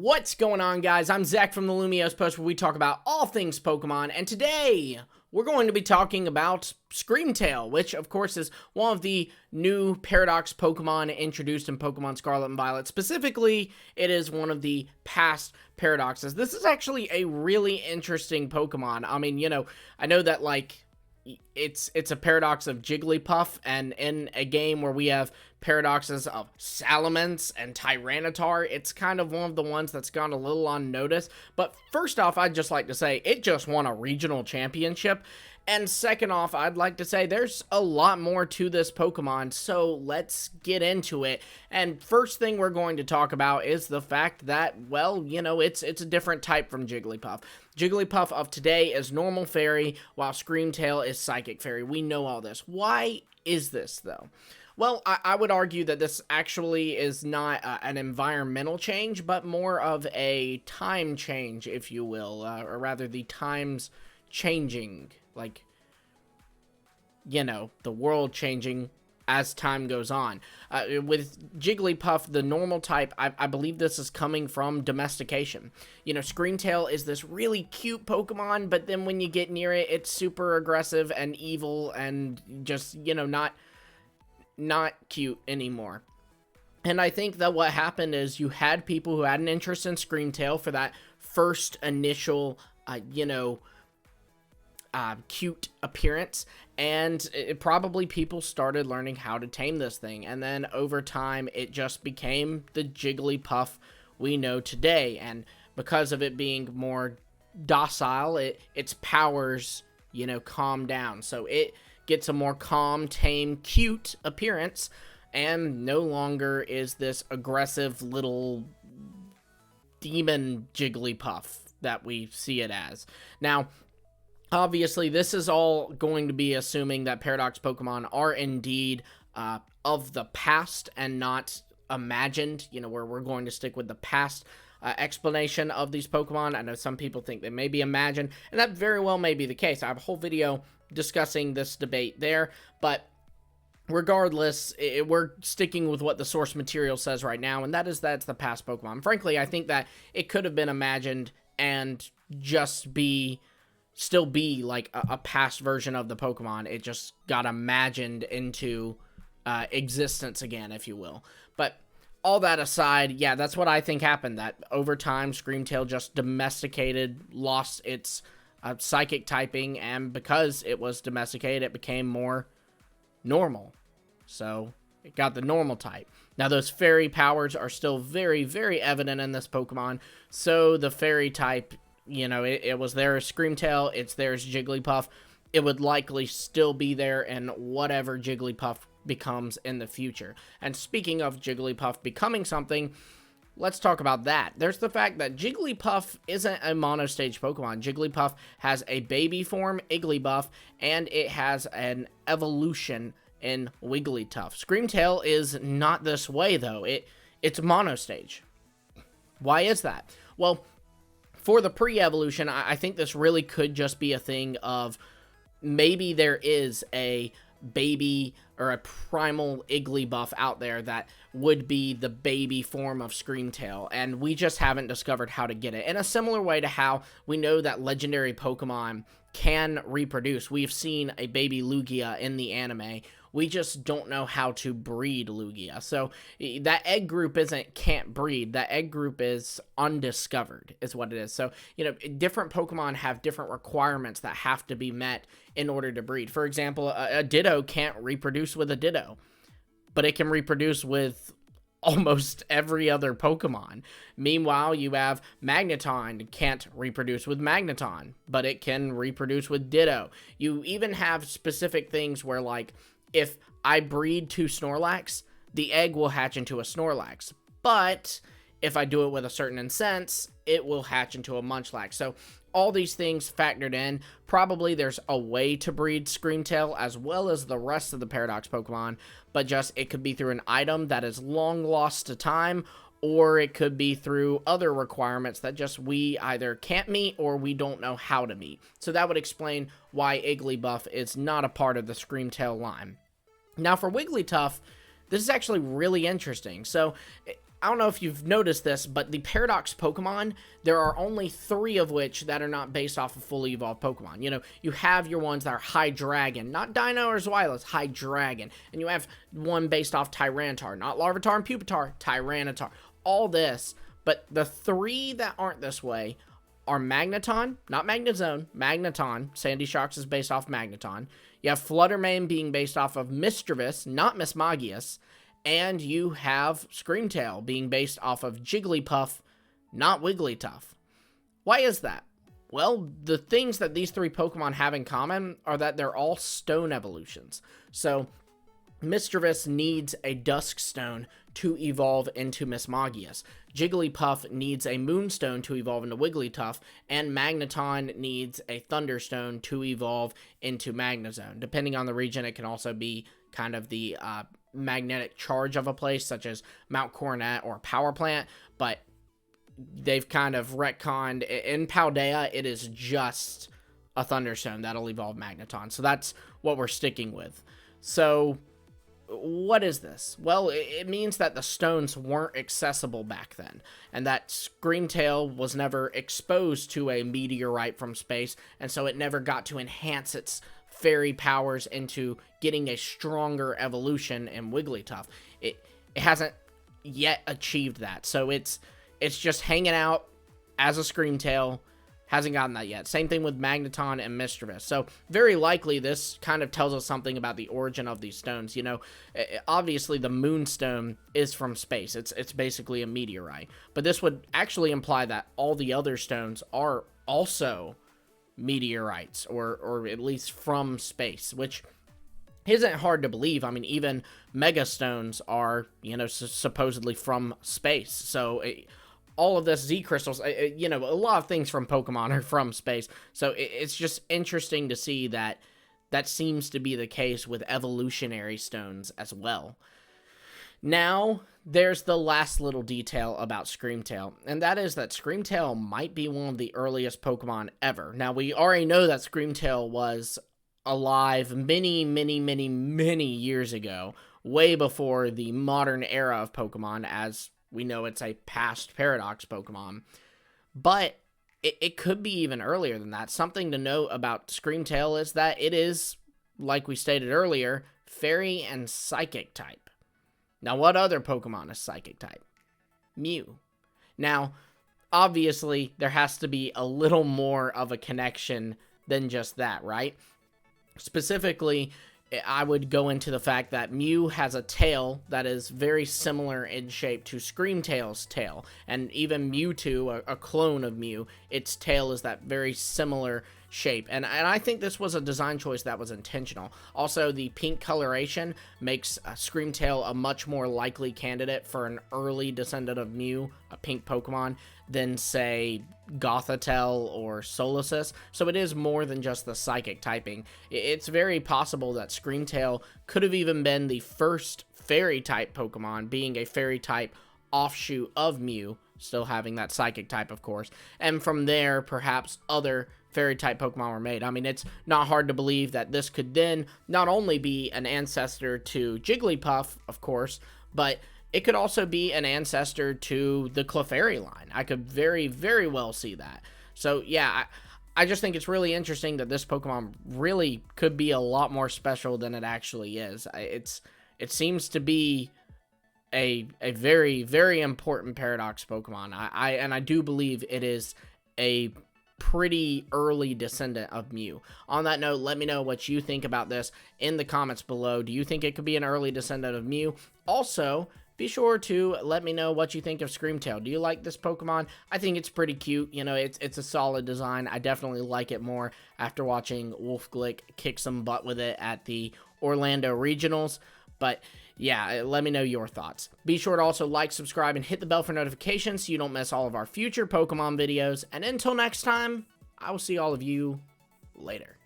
What's going on, guys? I'm Zach from the Lumios Post, where we talk about all things Pokemon, and today we're going to be talking about Screamtail, which of course is one of the new Paradox Pokemon introduced in Pokemon Scarlet and Violet. Specifically, it is one of the past Paradoxes. This is actually a really interesting Pokemon. I mean, I know that, it's a paradox of Jigglypuff, and in a game where we have paradoxes of Salamence and Tyranitar, it's kind of one of the ones that's gone a little unnoticed. But first off, I'd just like to say it just won a regional championship, and second off, I'd like to say there's a lot more to this Pokemon, so let's get into it. And first thing we're going to talk about is the fact that, well, it's a different type from Jigglypuff. Jigglypuff of today is normal fairy, while Screamtail is psychic fairy. We know all this. Why is this, though? Well, I would argue that this actually is not an environmental change, but more of a time change, if you will, or rather the times changing, the world changing as time goes on. With Jigglypuff, the normal type, I believe this is coming from domestication. Screamtail is this really cute Pokemon, but then when you get near it, it's super aggressive and evil and just, not cute anymore. And I think that what happened is you had people who had an interest in Screamtail for that first initial, cute appearance, and probably people started learning how to tame this thing, and then over time it just became the Jigglypuff we know today. And because of it being more docile, its powers calm down, so it gets a more calm, tame, cute appearance, and no longer is this aggressive little demon Jigglypuff that we see it as. Now, obviously, this is all going to be assuming that Paradox Pokemon are indeed of the past and not imagined, where we're going to stick with the past explanation of these Pokemon. I know some people think they may be imagined, and that very well may be the case. I have a whole video discussing this debate there, but regardless, we're sticking with what the source material says right now, and that's the past Pokemon. Frankly, I think that it could have been imagined and just still be like a past version of the Pokemon. It just got imagined into existence again, if you will. But all that aside, yeah, that's what I think happened. That over time, Screamtail just domesticated, lost its psychic typing, and because it was domesticated, it became more normal. So it got the normal type. Now, those fairy powers are still very, very evident in this Pokemon. So the fairy type, it was there as Screamtail, it's there as Jigglypuff. It would likely still be there in whatever Jigglypuff becomes in the future. And speaking of Jigglypuff becoming something, let's talk about that. There's the fact that Jigglypuff isn't a monostage Pokemon. Jigglypuff has a baby form, Igglybuff, and it has an evolution in Wigglytuff. Screamtail is not this way, though. It's monostage. Why is that? Well, for the pre-evolution, I think this really could just be a thing of maybe there is a baby or a primal Igglybuff out there that would be the baby form of Screamtail, and we just haven't discovered how to get it. In a similar way to how we know that legendary Pokemon can reproduce. We've seen a baby Lugia in the anime. We just don't know how to breed Lugia. So that egg group can't breed. That egg group is undiscovered, is what it is. So, different Pokemon have different requirements that have to be met in order to breed. For example, a Ditto can't reproduce with a Ditto, but it can reproduce with almost every other Pokemon. Meanwhile, you have Magneton can't reproduce with Magneton, but it can reproduce with Ditto. You even have specific things where, if I breed two Snorlax, the egg will hatch into a Snorlax. But if I do it with a certain incense, it will hatch into a Munchlax. So all these things factored in. Probably there's a way to breed Screamtail as well as the rest of the Paradox Pokemon, but just it could be through an item that is long lost to time, or it could be through other requirements that just we either can't meet or we don't know how to meet. So that would explain why Igglybuff is not a part of the Screamtail line. Now for Wigglytuff, this is actually really interesting. So I don't know if you've noticed this, but the Paradox Pokemon, there are only 3 of which that are not based off of fully evolved Pokemon. You know, you have your ones that are High Dragon, not Dino or Zweilous, High Dragon. And you have one based off Tyranitar, not Larvitar and Pupitar, Tyranitar. All this, but the 3 that aren't this way are Magneton, not Magnezone, Magneton. Sandy Shocks is based off Magneton. You have Fluttermane being based off of Mischievous, not Mismagius. And you have Screamtail being based off of Jigglypuff, not Wigglytuff. Why is that? Well, the things that these 3 Pokemon have in common are that they're all stone evolutions. So, Mischievous needs a Dusk Stone to evolve into Mismagius. Jigglypuff needs a Moonstone to evolve into Wigglytuff, and Magneton needs a Thunderstone to evolve into Magnezone. Depending on the region, it can also be kind of the magnetic charge of a place, such as Mount Coronet or Power Plant, but they've kind of retconned. In Paldea, it is just a Thunderstone that'll evolve Magneton, so that's what we're sticking with. So, what is this? Well, it means that the stones weren't accessible back then, and that Screamtail was never exposed to a meteorite from space, and so it never got to enhance its fairy powers into getting a stronger evolution in Wigglytuff. It hasn't yet achieved that, so it's just hanging out as a Screamtail. Hasn't gotten that yet. Same thing with Magneton and Mischievous. So, very likely, this kind of tells us something about the origin of these stones. You know, obviously, the Moonstone is from space. It's basically a meteorite. But this would actually imply that all the other stones are also meteorites, or at least from space, which isn't hard to believe. I mean, even Mega Stones are, you know, supposedly from space. So, all of this Z crystals, you know, a lot of things from Pokemon are from space. So it's just interesting to see that that seems to be the case with evolutionary stones as well. Now, there's the last little detail about Screamtail, and that is that Screamtail might be one of the earliest Pokemon ever. Now, we already know that Screamtail was alive many, many, many, many years ago, way before the modern era of Pokemon, as we know it's a past Paradox Pokemon, but it could be even earlier than that. Something to note about Screamtail is that it is, like we stated earlier, Fairy and Psychic type. Now, what other Pokemon is Psychic type? Mew. Now, obviously, there has to be a little more of a connection than just that, right? Specifically, I would go into the fact that Mew has a tail that is very similar in shape to Screamtail's tail. And even Mewtwo, a clone of Mew, its tail is that very similar shape. And I think this was a design choice that was intentional. Also, the pink coloration makes Screamtail a much more likely candidate for an early descendant of Mew, a pink Pokemon, than, say, Gothitelle or Solosis. So it is more than just the psychic typing. It's very possible that Screamtail could have even been the first fairy type Pokemon, being a fairy type offshoot of Mew, still having that psychic type, of course. And from there, perhaps other fairy type Pokemon were made. I mean, it's not hard to believe that this could then not only be an ancestor to Jigglypuff, of course, but it could also be an ancestor to the Clefairy line. I could very, very well see that. So, yeah, I just think it's really interesting that this Pokemon really could be a lot more special than it actually is. It seems to be a very, very important Paradox Pokemon. I do believe it is a pretty early descendant of Mew. On that note, let me know what you think about this in the comments below. Do you think it could be an early descendant of Mew? Also, be sure to let me know what you think of Screamtail. Do you like this Pokemon? I think it's pretty cute. You know, it's a solid design. I definitely like it more after watching Wolf Glick kick some butt with it at the Orlando Regionals. But yeah, let me know your thoughts. Be sure to also like, subscribe, and hit the bell for notifications so you don't miss all of our future Pokemon videos. And until next time, I will see all of you later.